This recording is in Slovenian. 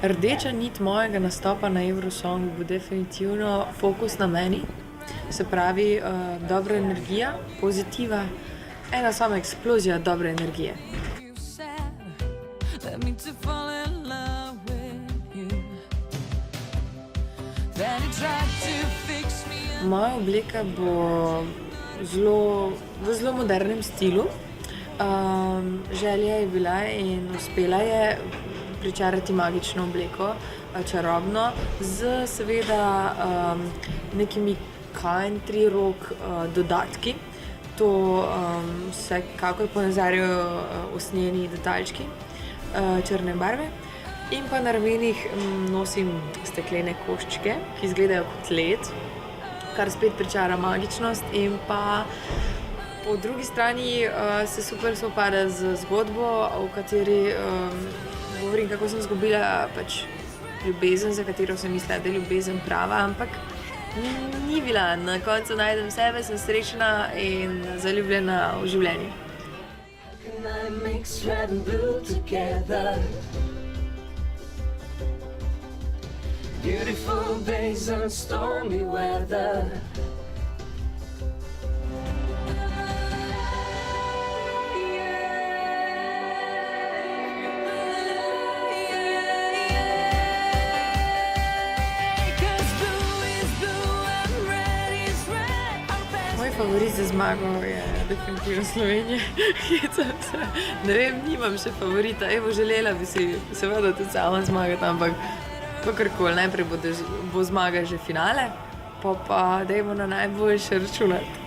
Rdeča nit mojega nastopa na Eurosongu bo definitivno fokus na meni. Se pravi, dobra energija, pozitiva, ena sama eksplozija dobre energije. Moja obleka bo v zelo modernem stilu. Želja je bila in uspela je pričarati magično obleko, čarobno, z seveda nekimi country rock dodatki. To vsekakor ponazarjajo usnjeni detajlčki črne barve. In pa na ramenih nosim steklene koščke, ki izgledajo kot led, kar spet pričara magičnost. In pa po drugi strani se super sovpada z zgodbo, v kateri govorim, kako sem izgubila ljubezen, za katero sem mislila, da je ljubezen prava, ampak ni bila. Na koncu najdem sebe, sem srečna in zaljubljena v življenje. Beautiful days and stormy weather. Moj favorit za zmago je definitivno Slovenija. Ne vem, nimam še favorita. Evo, želela bi si seveda tudi sama zmagati, ampak kakorkoli, najprej bo zmaga že finale, pa dajmo na najboljše računati.